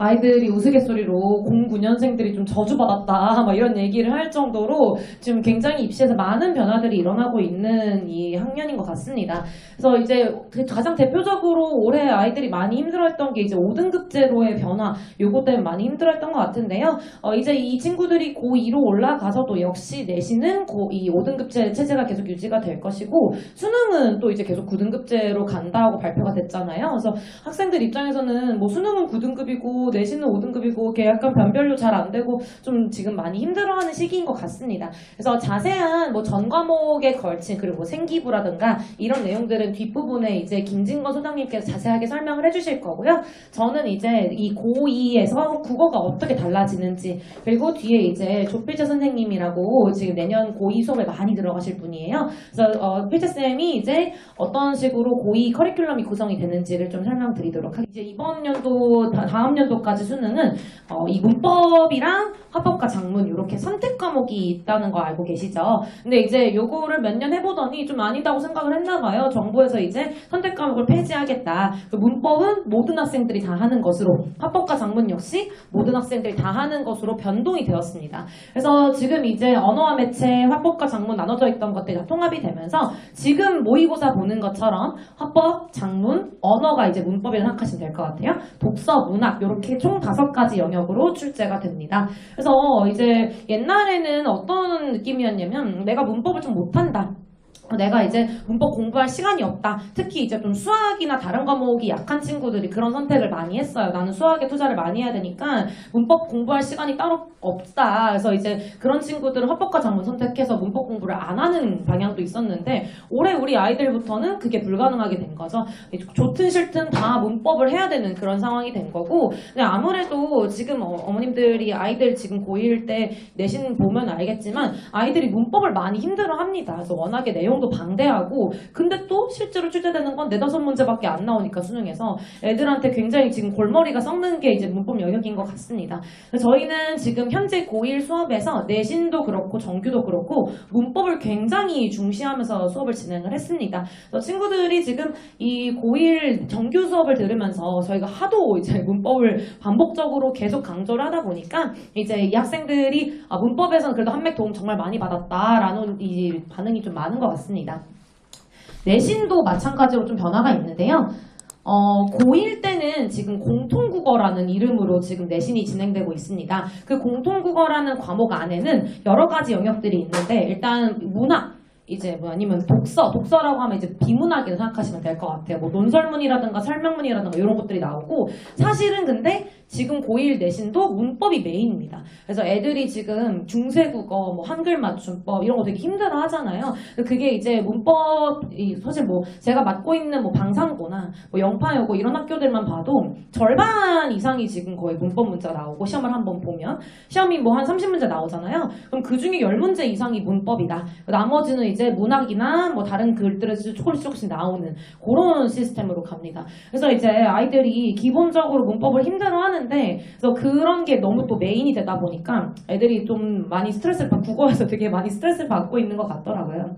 아이들이 우스갯소리로 09년생들이 좀 저주받았다 막 이런 얘기를 할 정도로 지금 굉장히 입시에서 많은 변화들이 일어나고 있는 이 학년인 것 같습니다. 그래서 이제 가장 대표적으로 올해 아이들이 많이 힘들어했던 게 이제 5등급제로의 변화, 요거 때문에 많이 힘들어했던 것 같은데요. 이제 이 친구들이 고2로 올라가서도 역시 내신은 이 5등급제 체제가 계속 유지가 될 것이고, 수능은 또 이제 계속 9등급제로 간다고 발표가 됐잖아요. 그래서 학생들 입장에서는 뭐 수능은 9등급이고 내신은 5등급이고 이게 약간 변별로 잘 안 되고 좀 지금 많이 힘들어하는 시기인 것 같습니다. 그래서 자세한 뭐 전 과목에 걸친 그리고 뭐 생기부라든가 이런 내용들은 뒷부분에 이제 김진건 소장님께서 자세하게 설명을 해주실 거고요. 저는 이제 이 고2에서 국어가 어떻게 달라지는지, 그리고 뒤에 이제 조필재 선생님이라고 지금 내년 고2 수업에 많이 들어가실 분이에요. 그래서 필재쌤이 이제 어떤 식으로 고2 커리큘럼이 구성이 되는지를 좀 설명드리도록 하겠습니다. 이제 이번 연도, 다음 연도까지 수능은 이 문법이랑 화법과 작문 이렇게 선택 과목이 있다는 거 알고 계시죠? 근데 이제 요거를 몇 년 해보더니 좀 아니다고 생각을 했나봐요. 정부에서 이제 선택 과목을 폐지하겠다. 문법은 모든 학생들이 다 하는 것으로, 화법과 작문 역시 모든 학생들이 다 하는 것으로 변동이 되었습니다. 그래서 지금 이제 언어와 매체, 화법과 작문 나눠져 있던 것들이 다 통합이 되면서 지금 모의고사 보는 것처럼 화법, 작문, 언어가 이제 문법이라고 생각하시면 될 것 같아요. 독서, 문학 이렇게 총 5가지 영역으로 출제가 됩니다. 그래서 이제 옛날에는 어떤 느낌이었냐면 내가 문법을 좀 못한다, 내가 이제 문법 공부할 시간이 없다. 특히 이제 좀 수학이나 다른 과목이 약한 친구들이 그런 선택을 많이 했어요. 나는 수학에 투자를 많이 해야 되니까 문법 공부할 시간이 따로 없다. 그래서 이제 그런 친구들은 화법과 작문 선택해서 문법 공부를 안 하는 방향도 있었는데, 올해 우리 아이들부터는 그게 불가능하게 된 거죠. 좋든 싫든 다 문법을 해야 되는 그런 상황이 된 거고, 근데 아무래도 지금 어머님들이 아이들 지금 고1 때 내신 보면 알겠지만 아이들이 문법을 많이 힘들어합니다. 그래서 워낙에 내용도 방대하고, 근데 또 실제로 출제되는 건 4-5문제밖에 안 나오니까 수능에서 애들한테 굉장히 지금 골머리가 썩는 게 이제 문법 영역인 것 같습니다. 저희는 지금 현재 고1 수업에서 내신도 그렇고 정규도 그렇고 문법을 굉장히 중시하면서 수업을 진행을 했습니다. 그래서 친구들이 지금 이 고1 정규 수업을 들으면서 저희가 하도 이제 문법을 반복적으로 계속 강조를 하다 보니까 이제 이 학생들이 문법에서는 그래도 한맥 도움 정말 많이 받았다라는 이 반응이 좀 많은 것 같습니다. 내신도 마찬가지로 좀 변화가 있는데요. 고1 때는 지금 공통국어라는 이름으로 지금 내신이 진행되고 있습니다. 그 공통국어라는 과목 안에는 여러 가지 영역들이 있는데, 일단 문학, 이제 뭐 아니면 독서라고 하면 이제 비문학이라고 생각하시면 될 것 같아요. 뭐 논설문이라든가 설명문이라든가 이런 것들이 나오고, 사실은 근데 지금 고1 내신도 문법이 메인입니다. 그래서 애들이 지금 중세국어, 뭐 한글 맞춤법 이런 거 되게 힘들어 하잖아요. 그게 이제 문법이 사실 뭐 제가 맡고 있는 뭐 방상고나 뭐 영파여고 이런 학교들만 봐도 절반 이상이 지금 거의 문법 문제가 나오고, 시험을 한번 보면 시험이 뭐 한 30문제 나오잖아요. 그럼 그 중에 10문제 이상이 문법이다. 나머지는 이제 문학이나 뭐 다른 글들에서 조금씩 나오는 그런 시스템으로 갑니다. 그래서 이제 아이들이 기본적으로 문법을 힘들어하는데, 그래서 그런 게 너무 또 메인이 되다 보니까 애들이 좀 많이 국어에서 되게 많이 스트레스를 받고 있는 것 같더라고요.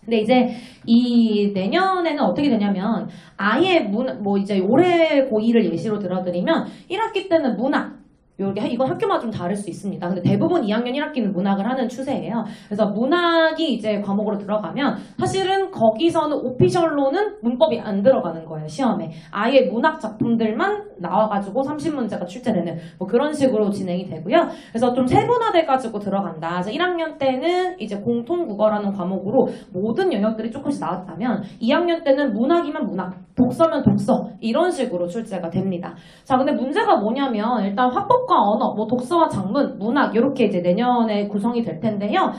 근데 이제 이 내년에는 어떻게 되냐면, 아예 뭐 이제 올해 고2를 예시로 들어드리면 1학기 때는 문학, 이건 학교마다 좀 다를 수 있습니다. 근데 대부분 2학년 1학기는 문학을 하는 추세예요. 그래서 문학이 이제 과목으로 들어가면 사실은 거기서는 오피셜로는 문법이 안 들어가는 거예요, 시험에. 아예 문학 작품들만 나와가지고 30문제가 출제되는 뭐 그런 식으로 진행이 되고요. 그래서 좀 세분화돼가지고 들어간다. 그래서 1학년 때는 이제 공통국어라는 과목으로 모든 영역들이 조금씩 나왔다면, 2학년 때는 문학이면 문학, 독서면 독서, 이런 식으로 출제가 됩니다. 자, 근데 문제가 뭐냐면, 일단 화법과 언어, 뭐 독서와 작문, 문학 이렇게 이제 내년에 구성이 될 텐데요.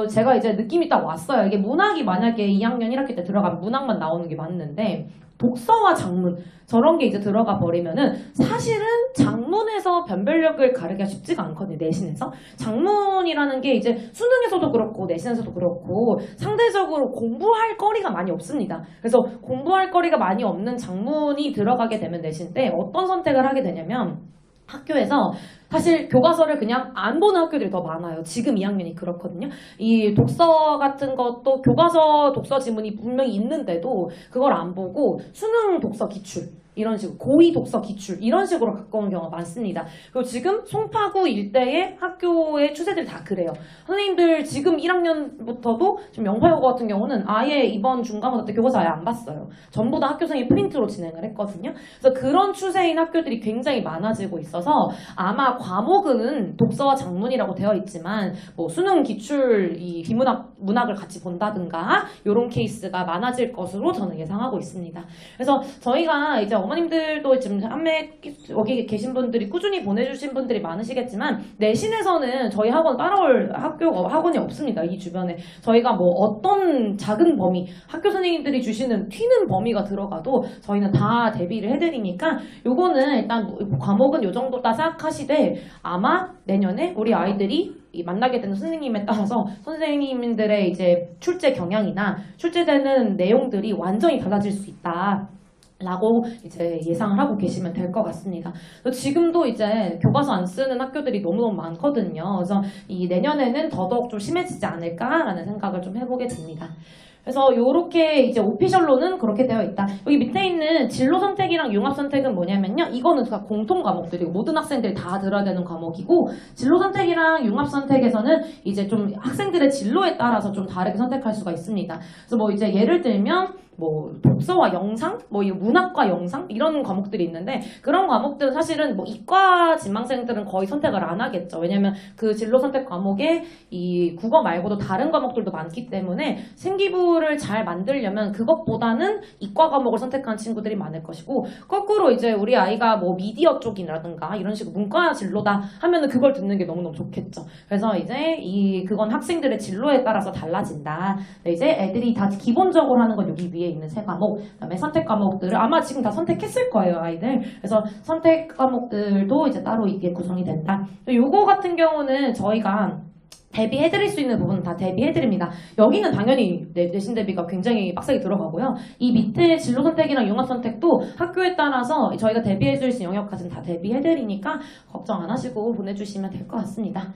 제가 이제 느낌이 딱 왔어요. 이게 문학이 만약에 2학년 1학기 때 들어가면 문학만 나오는 게 맞는데, 독서와 작문 저런 게 이제 들어가 버리면은 사실은 작문에서 변별력을 가르기가 쉽지가 않거든요. 내신에서 작문이라는 게 이제 수능에서도 그렇고 내신에서도 그렇고 상대적으로 공부할 거리가 많이 없습니다. 그래서 공부할 거리가 많이 없는 작문이 들어가게 되면 내신 때 어떤 선택을 하게 되냐면, 학교에서 사실 교과서를 그냥 안 보는 학교들이 더 많아요. 지금 2학년이 그렇거든요. 이 독서 같은 것도 교과서 독서 지문이 분명히 있는데도 그걸 안 보고 수능 독서 기출 이런 식으로 고위 독서 기출 이런 식으로 갖고 온 경우가 많습니다. 그리고 지금 송파구 일대의 학교의 추세들이 다 그래요. 선생님들 지금 1학년부터도 지금 영파여고 같은 경우는 아예 이번 중간고사 때 교과서 아예 안 봤어요. 전부 다 학교생이 프린트로 진행을 했거든요. 그래서 그런 추세인 학교들이 굉장히 많아지고 있어서 아마 과목은 독서와 작문이라고 되어 있지만 뭐 수능 기출 이 비문학을 같이 본다든가 이런 케이스가 많아질 것으로 저는 예상하고 있습니다. 그래서 저희가 이제 어머님들도 지금 여기 계신 분들이 꾸준히 보내주신 분들이 많으시겠지만 내신에서는 저희 학원 따라올 학원이 없습니다. 이 주변에 저희가 뭐 어떤 작은 범위 학교 선생님들이 주시는 튀는 범위가 들어가도 저희는 다 대비를 해드리니까 요거는 일단 과목은 요 정도다 생각하시되 아마 내년에 우리 아이들이 만나게 되는 선생님에 따라서 선생님들의 이제 출제 경향이나 출제되는 내용들이 완전히 달라질 수 있다. 라고 이제 예상을 하고 계시면 될 것 같습니다. 지금도 이제 교과서 안 쓰는 학교들이 너무너무 많거든요. 그래서 이 내년에는 더더욱 좀 심해지지 않을까라는 생각을 좀 해보게 됩니다. 그래서 이렇게 이제 오피셜로는 그렇게 되어 있다. 여기 밑에 있는 진로 선택이랑 융합 선택은 뭐냐면요. 이거는 다 공통 과목들이고 모든 학생들이 다 들어야 되는 과목이고 진로 선택이랑 융합 선택에서는 이제 좀 학생들의 진로에 따라서 좀 다르게 선택할 수가 있습니다. 그래서 뭐 이제 예를 들면 뭐 독서와 영상, 뭐 이 문학과 영상 이런 과목들이 있는데 그런 과목들은 사실은 뭐 이과 지망생들은 거의 선택을 안 하겠죠. 왜냐면 그 진로 선택 과목에 이 국어 말고도 다른 과목들도 많기 때문에 생기부를 잘 만들려면 그것보다는 이과 과목을 선택한 친구들이 많을 것이고 거꾸로 이제 우리 아이가 뭐 미디어 쪽이라든가 이런 식으로 문과 진로다 하면은 그걸 듣는 게 너무너무 좋겠죠. 그래서 이제 그건 학생들의 진로에 따라서 달라진다. 네, 이제 애들이 다 기본적으로 하는 건 여기 위에 있는 세 과목, 그다음에 선택 과목들을 아마 지금 다 선택했을 거예요, 아이들. 그래서 선택 과목들도 이제 따로 이게 구성이 된다. 요거 같은 경우는 저희가 대비해드릴 수 있는 부분은 다 대비해드립니다. 여기는 당연히 내신 대비가 굉장히 빡세게 들어가고요. 이 밑에 진로 선택이랑 융합 선택도 학교에 따라서 저희가 대비해줄 수 있는 영역까지는 다 대비해드리니까 걱정 안 하시고 보내주시면 될 것 같습니다.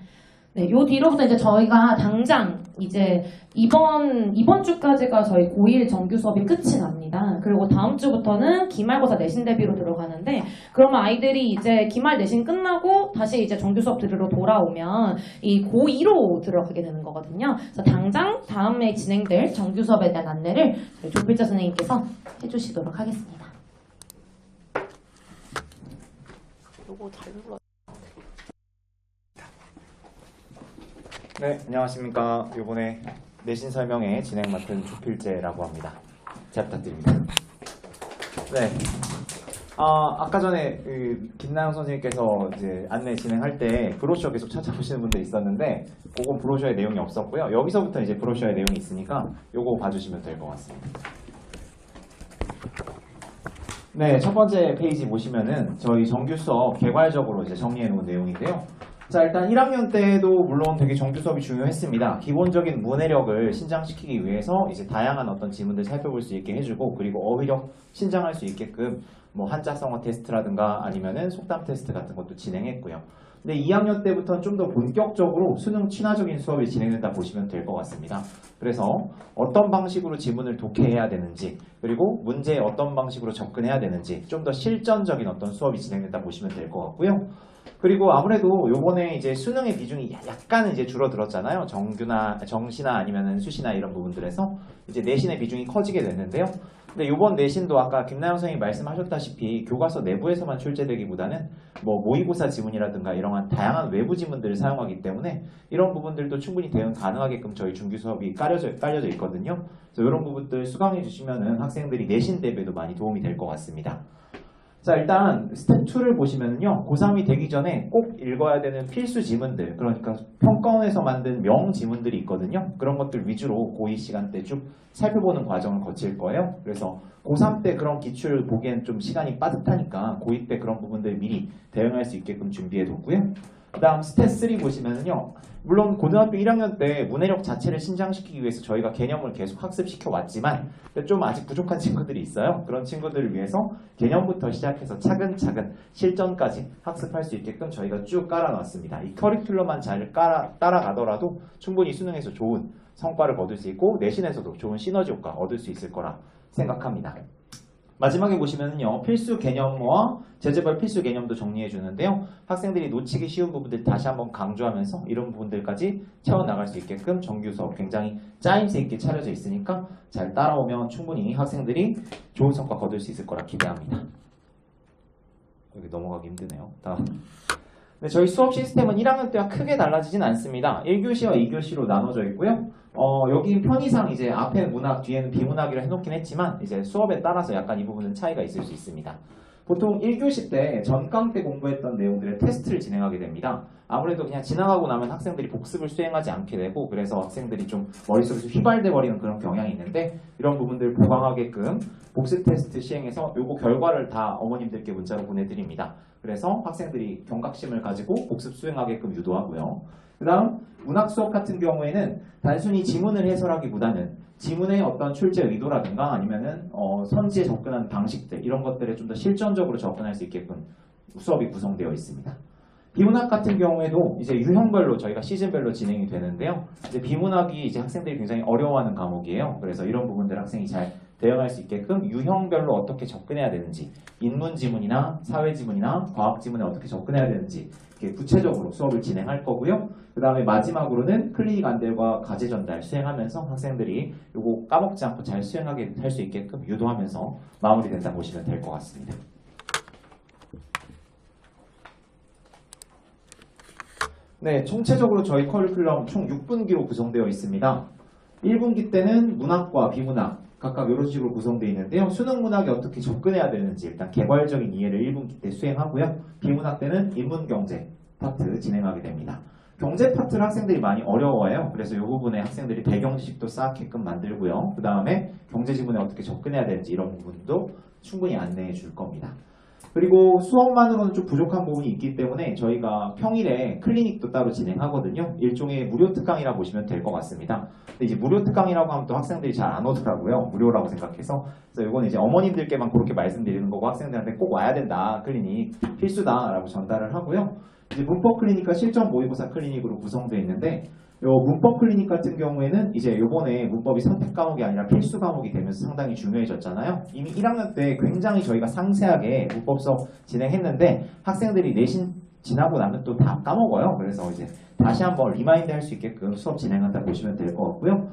네, 요 뒤로부터 이제 저희가 당장 이제 이번 주까지가 저희 고1 정규 수업이 끝이 납니다. 그리고 다음 주부터는 기말고사 내신 대비로 들어가는데 그러면 아이들이 이제 기말 내신 끝나고 다시 이제 정규 수업 들으러 돌아오면 이 고2로 들어가게 되는 거거든요. 그래서 당장 다음에 진행될 정규 수업에 대한 안내를 저희 조필자 선생님께서 해주시도록 하겠습니다. 요거 잘 눌러. 네, 안녕하십니까. 이번에 내신 설명회 진행 맡은 조필재라고 합니다. 잘 부탁드립니다. 네, 아까 전에 김나영 선생님께서 이제 안내 진행할 때 브로셔 계속 찾아보시는 분들 있었는데 그건 브로셔의 내용이 없었고요. 여기서부터 이제 브로셔의 내용이 있으니까 요거 봐주시면 될 것 같습니다. 네, 첫 번째 페이지 보시면은 저희 정규 수업 개괄적으로 이제 정리해 놓은 내용인데요. 자, 일단 1학년 때도 물론 되게 정규 수업이 중요했습니다. 기본적인 문해력을 신장시키기 위해서 이제 다양한 어떤 지문들 살펴볼 수 있게 해주고 그리고 어휘력 신장할 수 있게끔 뭐 한자성어 테스트라든가 아니면은 속담 테스트 같은 것도 진행했고요. 근데 2학년 때부터는 좀 더 본격적으로 수능 친화적인 수업이 진행된다 보시면 될 것 같습니다. 그래서 어떤 방식으로 지문을 독해해야 되는지 그리고 문제에 어떤 방식으로 접근해야 되는지 좀 더 실전적인 어떤 수업이 진행된다 보시면 될 것 같고요. 그리고 아무래도 요번에 이제 수능의 비중이 약간은 이제 줄어들었잖아요. 정시나 아니면은 수시나 이런 부분들에서 이제 내신의 비중이 커지게 됐는데요. 근데 요번 내신도 아까 김나영 선생님이 말씀하셨다시피 교과서 내부에서만 출제되기보다는 뭐 모의고사 지문이라든가 이런 다양한 외부 지문들을 사용하기 때문에 이런 부분들도 충분히 대응 가능하게끔 저희 중규 수업이 깔려져 있거든요. 그래서 이런 부분들 수강해 주시면은 학생들이 내신 대비에도 많이 도움이 될 것 같습니다. 자, 일단 스텝 2를 보시면요. 고3이 되기 전에 꼭 읽어야 되는 필수 지문들, 그러니까 평가원에서 만든 명 지문들이 있거든요. 그런 것들 위주로 고2 시간 때 쭉 살펴보는 과정을 거칠 거예요. 그래서 고3 때 그런 기출 보기엔 좀 시간이 빠듯하니까 고2 때 그런 부분들 미리 대응할 수 있게끔 준비해 뒀고요. 그 다음 스텝 3 보시면은요. 물론 고등학교 1학년 때 문해력 자체를 신장시키기 위해서 저희가 개념을 계속 학습시켜 왔지만 좀 아직 부족한 친구들이 있어요. 그런 친구들을 위해서 개념부터 시작해서 차근차근 실전까지 학습할 수 있게끔 저희가 쭉 깔아놨습니다. 이 커리큘럼만 잘 따라가더라도 충분히 수능에서 좋은 성과를 거둘 수 있고 내신에서도 좋은 시너지 효과 얻을 수 있을 거라 생각합니다. 마지막에 보시면요, 필수 개념과 제재벌 필수 개념도 정리해 주는데요. 학생들이 놓치기 쉬운 부분들 다시 한번 강조하면서 이런 부분들까지 채워나갈 수 있게끔 정규 수업 굉장히 짜임새 있게 차려져 있으니까 잘 따라오면 충분히 학생들이 좋은 성과 거둘 수 있을 거라 기대합니다. 여기 넘어가기 힘드네요. 다음. 네, 저희 수업 시스템은 1학년 때와 크게 달라지진 않습니다. 1교시와 2교시로 나눠져 있고요. 여기 편의상 이제 앞에는 문학, 뒤에는 비문학이라 해놓긴 했지만 이제 수업에 따라서 약간 이 부분은 차이가 있을 수 있습니다. 보통 1교시 때 전강 때 공부했던 내용들의 테스트를 진행하게 됩니다. 아무래도 그냥 지나가고 나면 학생들이 복습을 수행하지 않게 되고 그래서 학생들이 좀 머릿속에서 휘발돼 버리는 그런 경향이 있는데 이런 부분들 보강하게끔 복습 테스트 시행해서 요거 결과를 다 어머님들께 문자로 보내드립니다. 그래서 학생들이 경각심을 가지고 복습 수행하게끔 유도하고요. 그 다음 문학 수업 같은 경우에는 단순히 지문을 해설하기보다는 지문의 어떤 출제 의도라든가 아니면은 선지에 접근하는 방식들 이런 것들에 좀 더 실전적으로 접근할 수 있게끔 수업이 구성되어 있습니다. 비문학 같은 경우에도 이제 유형별로 저희가 시즌별로 진행이 되는데요. 이제 비문학이 이제 학생들이 굉장히 어려워하는 과목이에요. 그래서 이런 부분들 학생이 잘 대응할 수 있게끔 유형별로 어떻게 접근해야 되는지, 인문 지문이나 사회 지문이나 과학 지문에 어떻게 접근해야 되는지 이렇게 구체적으로 수업을 진행할 거고요. 그 다음에 마지막으로는 클리닉 안들과 과제 전달 수행하면서 학생들이 이거 까먹지 않고 잘 수행하게 할 수 있게끔 유도하면서 마무리된다 보시면 될 것 같습니다. 네, 총체적으로 저희 커리큘럼 총 6분기로 구성되어 있습니다. 1분기 때는 문학과 비문학 각각 이런 식으로 구성되어 있는데요. 수능 문학에 어떻게 접근해야 되는지 일단 개괄적인 이해를 1분기 때 수행하고요. 비문학 때는 인문경제 파트 진행하게 됩니다. 경제 파트를 학생들이 많이 어려워해요. 그래서 이 부분에 학생들이 배경 지식도 쌓게끔 만들고요. 그 다음에 경제 지문에 어떻게 접근해야 되는지 이런 부분도 충분히 안내해 줄 겁니다. 그리고 수업만으로는 좀 부족한 부분이 있기 때문에 저희가 평일에 클리닉도 따로 진행하거든요. 일종의 무료 특강이라 보시면 될 것 같습니다. 근데 이제 무료 특강이라고 하면 또 학생들이 잘 안 오더라고요. 무료라고 생각해서. 그래서 이건 이제 어머님들께만 그렇게 말씀드리는 거고 학생들한테 꼭 와야 된다. 클리닉 필수다라고 전달을 하고요. 이제 문법 클리닉과 실전 모의고사 클리닉으로 구성되어 있는데 요 문법 클리닉 같은 경우에는 이제 요번에 문법이 선택 과목이 아니라 필수 과목이 되면서 상당히 중요해졌잖아요. 이미 1학년 때 굉장히 저희가 상세하게 문법 수업 진행했는데 학생들이 내신 지나고 나면 또 다 까먹어요. 그래서 이제 다시 한번 리마인드 할 수 있게끔 수업 진행한다 보시면 될 것 같고요.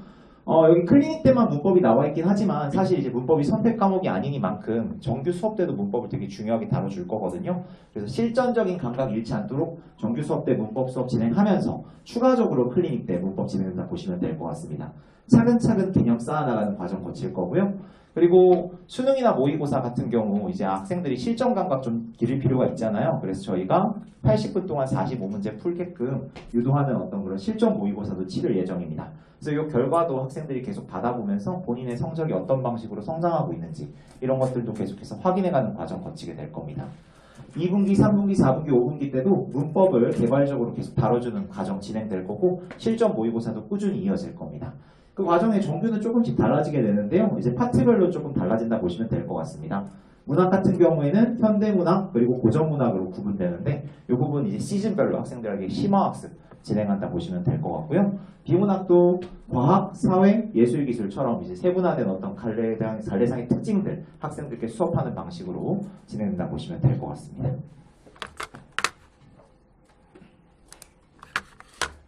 여기 클리닉 때만 문법이 나와 있긴 하지만 사실 이제 문법이 선택 과목이 아니니만큼 정규 수업 때도 문법을 되게 중요하게 다뤄줄 거거든요. 그래서 실전적인 감각 잃지 않도록 정규 수업 때 문법 수업 진행하면서 추가적으로 클리닉 때 문법 진행한다 보시면 될 것 같습니다. 차근차근 개념 쌓아나가는 과정 거칠 거고요. 그리고 수능이나 모의고사 같은 경우 이제 학생들이 실전 감각 좀 기를 필요가 있잖아요. 그래서 저희가 80분 동안 45문제 풀게끔 유도하는 어떤 그런 실전 모의고사도 치를 예정입니다. 그래서 이 결과도 학생들이 계속 받아보면서 본인의 성적이 어떤 방식으로 성장하고 있는지 이런 것들도 계속해서 확인해가는 과정 거치게 될 겁니다. 2분기, 3분기, 4분기, 5분기 때도 문법을 개발적으로 계속 다뤄주는 과정 진행될 거고 실전 모의고사도 꾸준히 이어질 겁니다. 그 과정의 정규는 조금씩 달라지게 되는데요. 이제 파트별로 조금 달라진다 보시면 될 것 같습니다. 문학 같은 경우에는 현대문학 그리고 고전문학으로 구분되는데 이 부분 이제 시즌별로 학생들에게 심화학습 진행한다 보시면 될 것 같고요. 비문학도 과학, 사회, 예술기술처럼 이제 세분화된 어떤 갈래상의 특징들 학생들께 수업하는 방식으로 진행된다 보시면 될 것 같습니다.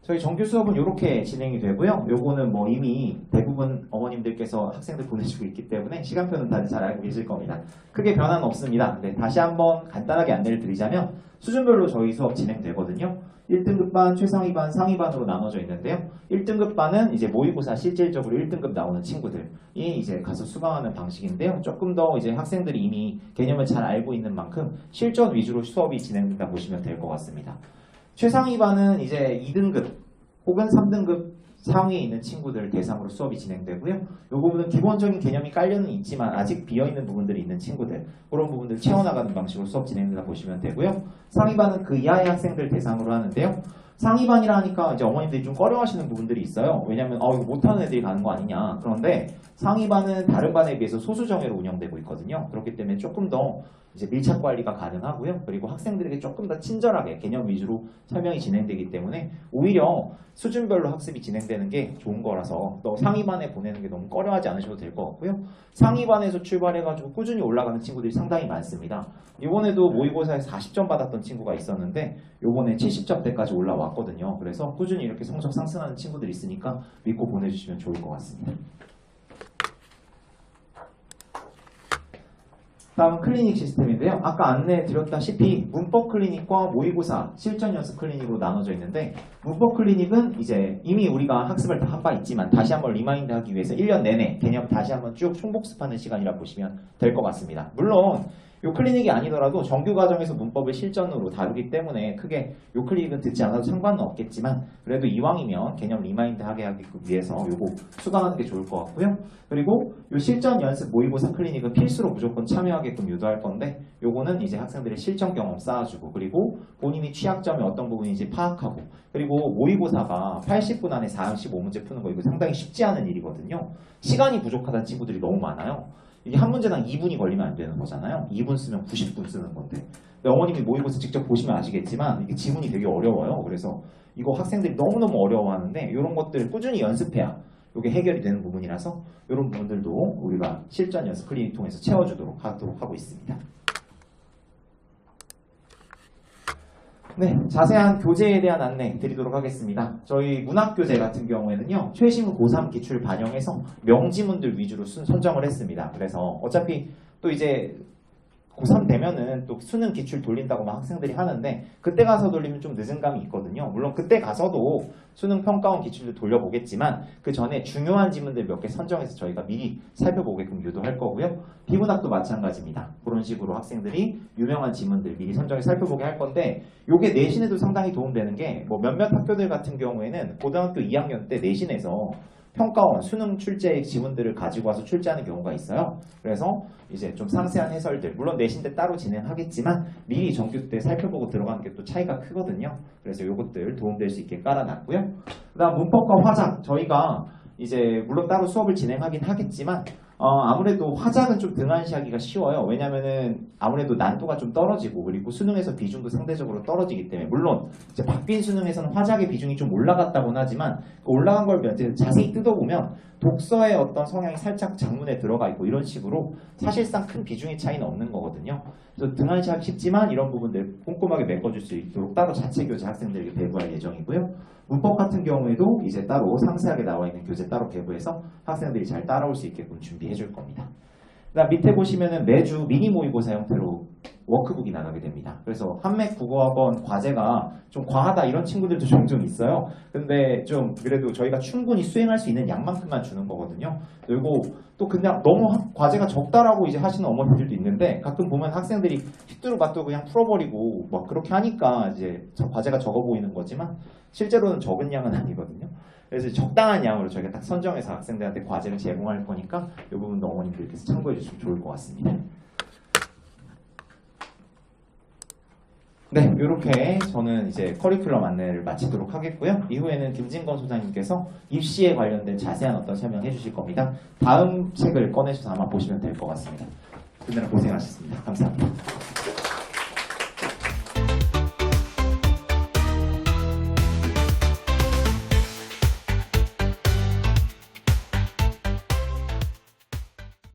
저희 정규 수업은 이렇게 진행이 되고요. 요거는 뭐 이미 대부분 어머님들께서 학생들 보내주고 있기 때문에 시간표는 다들 잘 알고 계실 겁니다. 크게 변화는 없습니다. 네, 다시 한번 간단하게 안내를 드리자면 수준별로 저희 수업 진행되거든요. 1등급 반, 최상위 반, 상위 반으로 나눠져 있는데요. 1등급 반은 이제 모의고사 실질적으로 1등급 나오는 친구들이 이제 가서 수강하는 방식인데요. 조금 더 이제 학생들이 이미 개념을 잘 알고 있는 만큼 실전 위주로 수업이 진행된다 보시면 될 것 같습니다. 최상위 반은 이제 2등급 혹은 3등급 상위에 있는 친구들 대상으로 수업이 진행되고요. 이 부분은 기본적인 개념이 깔려는 있지만 아직 비어있는 부분들이 있는 친구들 그런 부분들 채워나가는 방식으로 수업 진행된다 보시면 되고요. 상위반은 그 이하의 학생들 대상으로 하는데요. 상위반이라 하니까 이제 어머님들이 좀 꺼려하시는 부분들이 있어요. 왜냐하면 이거 못하는 애들이 가는 거 아니냐. 그런데 상위반은 다른 반에 비해서 소수 정예로 운영되고 있거든요. 그렇기 때문에 조금 더 이제 밀착 관리가 가능하고요. 그리고 학생들에게 조금 더 친절하게 개념 위주로 설명이 진행되기 때문에 오히려 수준별로 학습이 진행되는 게 좋은 거라서 또 상위반에 보내는 게 너무 꺼려하지 않으셔도 될 것 같고요. 상위반에서 출발해가지고 꾸준히 올라가는 친구들이 상당히 많습니다. 이번에도 모의고사에서 40점 받았던 친구가 있었는데 이번에 70점대까지 올라왔거든요. 그래서 꾸준히 이렇게 성적 상승하는 친구들이 있으니까 믿고 보내주시면 좋을 것 같습니다. 다음은 클리닉 시스템인데요. 아까 안내해 드렸다시피 문법 클리닉과 모의고사, 실전 연습 클리닉으로 나눠져 있는데 문법 클리닉은 이제 이미 우리가 학습을 다 한 바 있지만 다시 한번 리마인드 하기 위해서 1년 내내 개념 다시 한번 쭉 총복습하는 시간이라 보시면 될 것 같습니다. 물론 요 클리닉이 아니더라도 정규 과정에서 문법을 실전으로 다루기 때문에 크게 요 클리닉은 듣지 않아도 상관은 없겠지만 그래도 이왕이면 개념 리마인드 하게 하기 위해서 요거 수강하는 게 좋을 것 같고요. 그리고 요 실전 연습 모의고사 클리닉은 필수로 무조건 참여하게끔 유도할 건데 요거는 이제 학생들의 실전 경험 쌓아주고 그리고 본인이 취약점이 어떤 부분인지 파악하고 그리고 모의고사가 80분 안에 45문제 푸는 거 이거 상당히 쉽지 않은 일이거든요. 시간이 부족하다는 친구들이 너무 많아요. 이게 한 문제당 2분이 걸리면 안 되는 거잖아요. 2분 쓰면 90분 쓰는 건데. 근데 어머님이 모의고사 직접 보시면 아시겠지만 이게 지문이 되게 어려워요. 그래서 이거 학생들이 너무너무 어려워하는데 이런 것들을 꾸준히 연습해야 이게 해결이 되는 부분이라서 이런 부분들도 우리가 실전 연습 클리닉 통해서 채워주도록 하고 있습니다. 네, 자세한 교재에 대한 안내 드리도록 하겠습니다. 저희 문학교재 같은 경우에는요, 최신 고3 기출 반영해서 명지문들 위주로 선정을 했습니다. 그래서 어차피 또 이제 고3 되면은 또 수능 기출 돌린다고 막 학생들이 하는데 그때 가서 돌리면 좀 늦은 감이 있거든요. 물론 그때 가서도 수능 평가원 기출도 돌려보겠지만 그 전에 중요한 지문들 몇 개 선정해서 저희가 미리 살펴보게끔 유도할 거고요. 비문학도 마찬가지입니다. 그런 식으로 학생들이 유명한 지문들 미리 선정해 살펴보게 할 건데 요게 내신에도 상당히 도움되는 게 뭐 몇몇 학교들 같은 경우에는 고등학교 2학년 때 내신에서 평가원 수능 출제 지문들을 가지고 와서 출제하는 경우가 있어요. 그래서 이제 좀 상세한 해설들 물론 내신 때 따로 진행하겠지만 미리 정규 때 살펴보고 들어가는 게 또 차이가 크거든요. 그래서 요것들 도움될 수 있게 깔아놨고요. 그다음 문법과 화작 저희가 이제 물론 따로 수업을 진행하긴 하겠지만 아무래도 화작은 좀 등한시하기가 쉬워요. 왜냐면은 아무래도 난도가 좀 떨어지고 그리고 수능에서 비중도 상대적으로 떨어지기 때문에 물론 이제 바뀐 수능에서는 화작의 비중이 좀 올라갔다고는 하지만 그 올라간 걸 자세히 뜯어보면 독서의 어떤 성향이 살짝 작문에 들어가 있고 이런 식으로 사실상 큰 비중의 차이는 없는 거거든요. 그래서 등한시하기 쉽지만 이런 부분들 꼼꼼하게 메꿔줄 수 있도록 따로 자체 교재 학생들에게 배부할 예정이고요. 문법 같은 경우에도 이제 따로 상세하게 나와 있는 교재 따로 배부해서 학생들이 잘 따라올 수 있게끔 준비해 줄 겁니다. 그다음 밑에 보시면은 매주 미니 모의고사 형태로 워크북이 나가게 됩니다. 그래서 한맥 국어학원 과제가 좀 과하다 이런 친구들도 종종 있어요. 근데 좀 그래도 저희가 충분히 수행할 수 있는 양만큼만 주는 거거든요. 그리고 또 그냥 너무 과제가 적다라고 이제 하시는 어머니들도 있는데 가끔 보면 학생들이 휘뚜루마뚜 그냥 풀어버리고 막 그렇게 하니까 이제 과제가 적어 보이는 거지만 실제로는 적은 양은 아니거든요. 그래서 적당한 양으로 저희가 딱 선정해서 학생들한테 과제를 제공할 거니까 이 부분도 어머님들께서 참고해 주시면 좋을 것 같습니다. 네, 이렇게 저는 이제 커리큘럼 안내를 마치도록 하겠고요. 이후에는 김진건 소장님께서 입시에 관련된 자세한 어떤 설명해 주실 겁니다. 다음 책을 꺼내셔서 아마 보시면 될 것 같습니다. 그날 고생하셨습니다. 감사합니다.